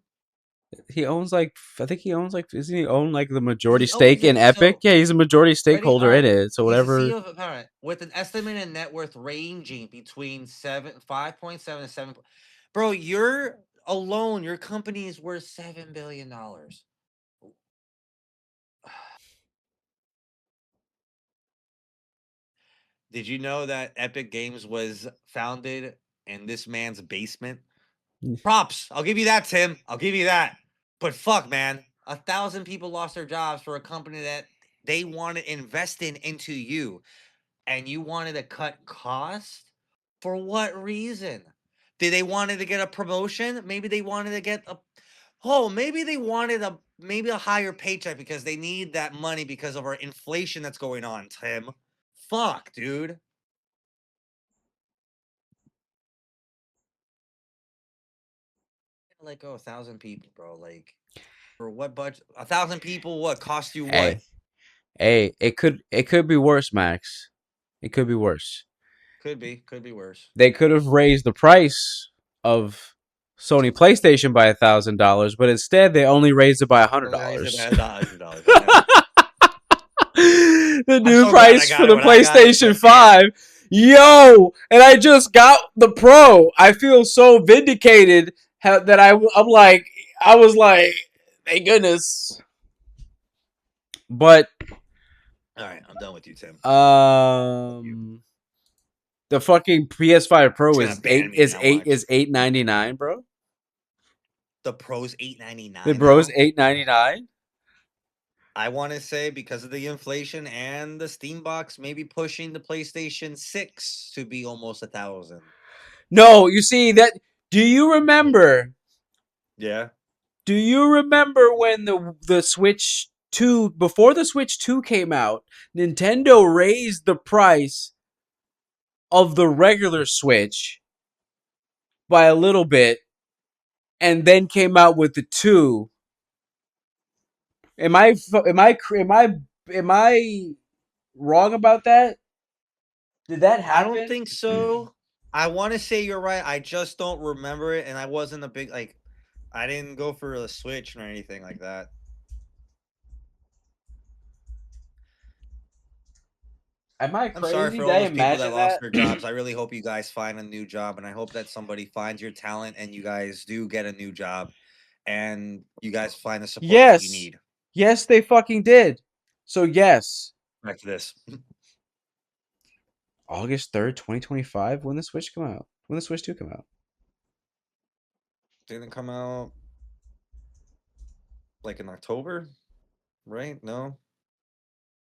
He owns like, I think he owns like, isn't he own like the majority He owns stake in it. Epic? So Yeah, he's a majority ready? All stakeholder in right. it. So He's the whatever. CEO of Apparent with an estimated net worth ranging between 5.7 and 7. Bro, you're alone. Your company is worth $7 billion. Did you know that Epic Games was founded in this man's basement? Props. I'll give you that, Tim. I'll give you that. But fuck, man. 1,000 people lost their jobs for a company that they wanted investing into you, and you wanted to cut cost? For what reason? Did they wanted to get a promotion? Maybe they wanted to get a maybe they wanted a higher paycheck because they need that money because of our inflation that's going on, Tim. Fuck, dude. Let go 1,000 people, bro. Like, for what budget? 1,000 people, what cost you what? Hey, hey, it could be worse, Max. It could be worse. Could be worse. They could have raised the price of Sony PlayStation by $1,000, but instead they only raised it by Raise it by $100. $1,000. I know. The I'm new so glad I price for got it the when I got it PlayStation because damn. 5. Yo, and I just got the Pro. I feel so vindicated that I was like, thank goodness. But All right, I'm done with you, Tim. You. the fucking PS5 He's Pro gonna is ban me now. Watch. $899, bro. The Pro's $899 The Bro's now. $899. I want to say because of the inflation and the Steam box, maybe pushing the PlayStation 6 to be almost 1,000. No, you see that. Do you remember? Yeah. Do you remember when the Switch 2, before the Switch 2 came out, Nintendo raised the price of the regular Switch by a little bit and then came out with the 2. Am I wrong about that? Did that I don't happen? think so. I want to say you're right. I just don't remember it, and I wasn't a big like. I didn't go for a Switch or anything like that. Am I I'm sorry crazy? for Did all I those people that imagine lost that? their jobs. I really hope you guys find a new job, and I hope that somebody finds your talent and you guys do get a new job, and you guys find the support that you Yes. need. Yes, they fucking did. So yes. Back to this. August 3rd, 2025, when the Switch come out. When the Switch 2 come out. Didn't come out like in October, right? No, I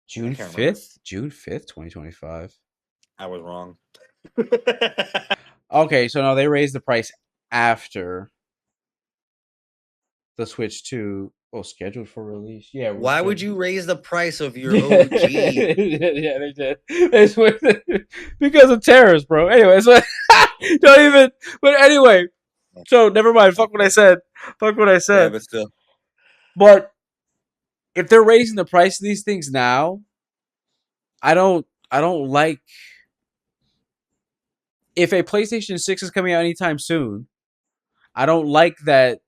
June can't remember. 5th? June 5th, 2025. I was wrong. Okay, so no, they raised the price after the Switch 2. Oh, scheduled for release. Yeah, we're Why would scheduled. you raise the price of your Yeah, OG? yeah, they did. They switched because of terrorists, bro. Anyway, so don't even. But anyway, so never mind. Fuck what I Okay. said. Fuck what I Yeah, said. but still. But if they're raising the price of these things now, I don't. I don't like if a PlayStation 6 is coming out anytime soon. I don't like that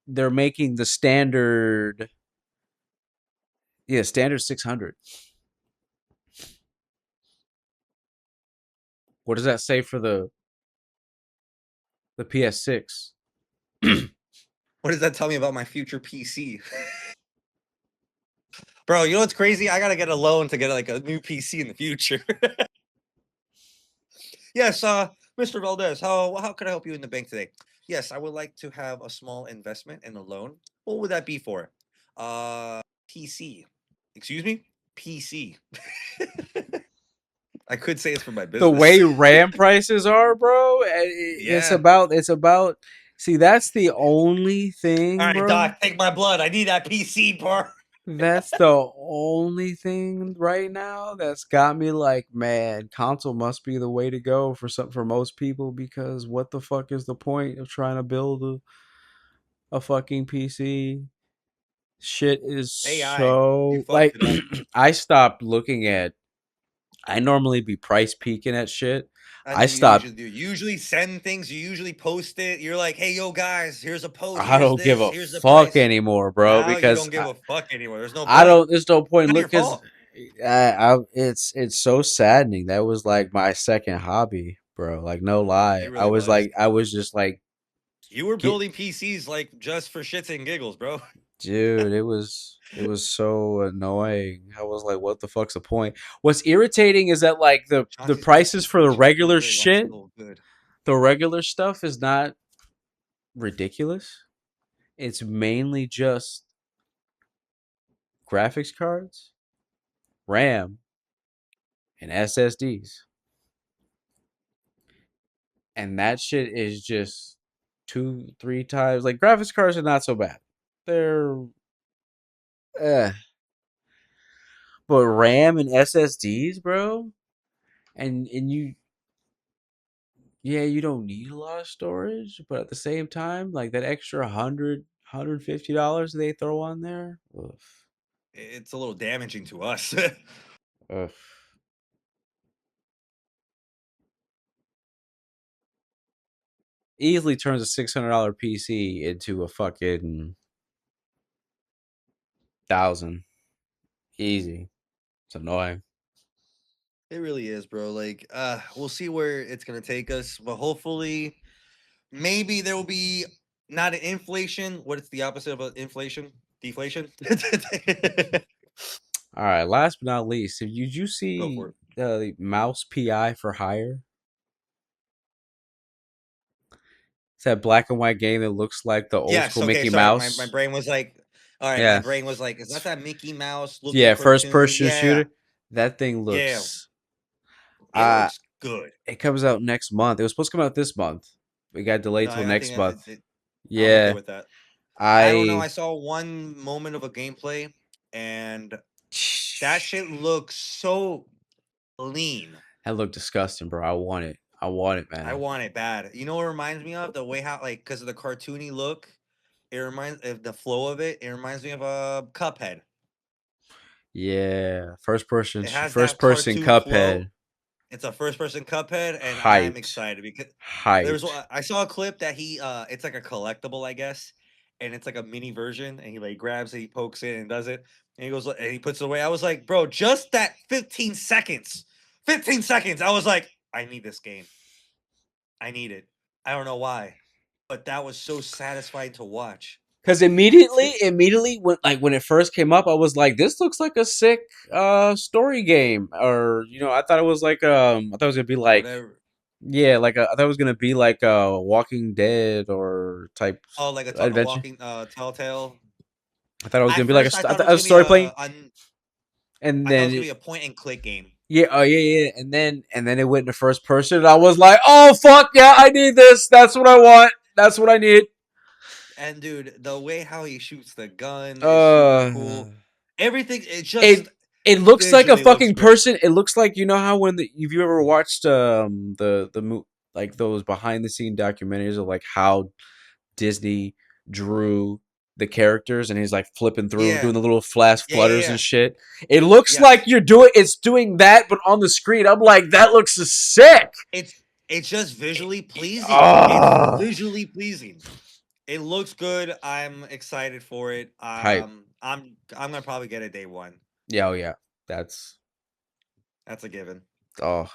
they're making the standard. Yeah, standard 600. What does that say for the PS6? What does that tell me about my future PC? Bro, you know what's crazy? I gotta get a loan to get like a new PC in the future. Yes, Mr. Valdez, how can I help you in the bank today? Yes, I would like to have a small investment and a loan. What would that be for? PC. Excuse me? PC. I could say it's for my The business. way RAM prices are, bro, it's Yeah. about see, that's the only All thing, right, bro. Doc, take my blood. I need that PC part. That's the only thing right now that's got me like, man, console must be the way to go for most people because what the fuck is the point of trying to build a fucking PC? Shit is AI. You so fucked like it up. I stopped looking at I normally be price peeking at shit. I know I you stopped usually do. You usually send things. You usually post it. You're like, "Hey, yo, guys, here's a post. I Here's don't give this. a Here's the fuck price." anymore, bro, Now you because don't give a fuck anymore. There's no I point. don't. There's no point. Not Look, your because fault. it's so saddening. That was like my second hobby, bro. Like no lie, It really was. I was just like, You were get, building PCs like just for shits and giggles, bro. dude. It was so annoying. I was like, what the fuck's the point? What's irritating is that like the Chauncey's got prices some for the good chocolate regular gravy. That's shit, so good. the regular stuff is not ridiculous. It's mainly just graphics cards, RAM, and SSDs. And that shit is just two, three times like graphics cards are not so bad. They're eh. But RAM and SSDs, bro, and you yeah, you don't need a lot of storage, but at the same time, like that extra $150 they throw on there. Oof. It's a little damaging to us. Oof. Easily turns a $600 PC into a fucking thousand. Easy. It's annoying. It really is, bro. Like, we'll see where it's gonna take us, but hopefully, maybe there will be not an inflation. What is the opposite of an inflation? Deflation. All right, last but not least, did you Go for see it. the mouse PI for hire? It's that black and white game that looks like the old Yes. school Okay. Mickey Sorry. My Mouse. brain was like, All right, my Yeah. brain was like, is that Mickey Mouse looking Yeah, first cartoon? person Yeah, shooter. That thing yeah. looks It uh looks good. it comes out next month. It was supposed to come out this month. We got delayed No, till I think next month. I'm okay Yeah. with that. I don't know. I I saw one moment of a gameplay, and that shit looks so lean. that looked disgusting, bro. I want it. I want it, I man. want it bad. You know what it reminds me of? The way how like because of the cartoony look, it reminds of the flow of it. It reminds me of a Cuphead. Yeah. It has First that person cartoon flow. Cuphead. It's a first person Cuphead, and I'm Hyped. excited because Hyped. I saw a clip that it's like a collectible, I guess, and it's like a mini version, and he like grabs it, he pokes it, and does it, and he goes and he puts it away. I was like, bro, just that 15 seconds, 15 seconds. I was like, I need this game. I need it. I don't know why, but that was so satisfying to watch. Because immediately when it first came up, I was like, "This looks like a sick story game," or I thought it was like I thought it was gonna be like Whatever. yeah, I thought it was gonna be like a Walking Dead or type Oh, like a adventure. walking Telltale. I thought it was At gonna be like first, I thought it was a gonna be story playing, and I thought it was then gonna be a point and click game. yeah, oh yeah, and then it went into first person. And I was like, "Oh fuck yeah, I need this. That's what I want. That's what I need." And dude, the way how he shoots the gun is super Uh, cool. Everything it it just it looks like a visually looks fucking great. person. It looks like how when if you ever watched like those behind the scene documentaries of like how Disney drew the characters and he's like flipping through them, doing Yeah. the little flash Yeah, yeah, flutters and yeah. shit. It looks like Yes. it's doing that, but on the screen. I'm like, that looks sick. It's just visually pleasing. It's Ah, visually pleasing. It looks good. I'm excited for it. hype. I'm gonna probably get it day one. Yeah, oh yeah. That's That's a given. oh,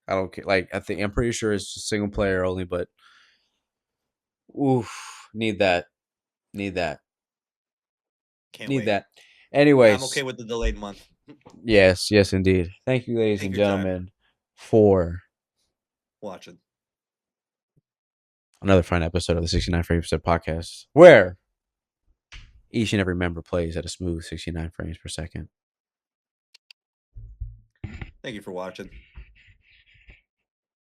I don't care. Like I'm pretty sure it's just single player only, but oof, need that. Need that. Can't Need wait. that. I'm okay Anyways, with the delayed month. yes, yes, indeed. Thank you, ladies Take and your time. gentlemen, for Watch it. another fine episode of the 69 Frames per Podcast, where each and every member plays at a smooth 69 frames per second. Thank you for watching.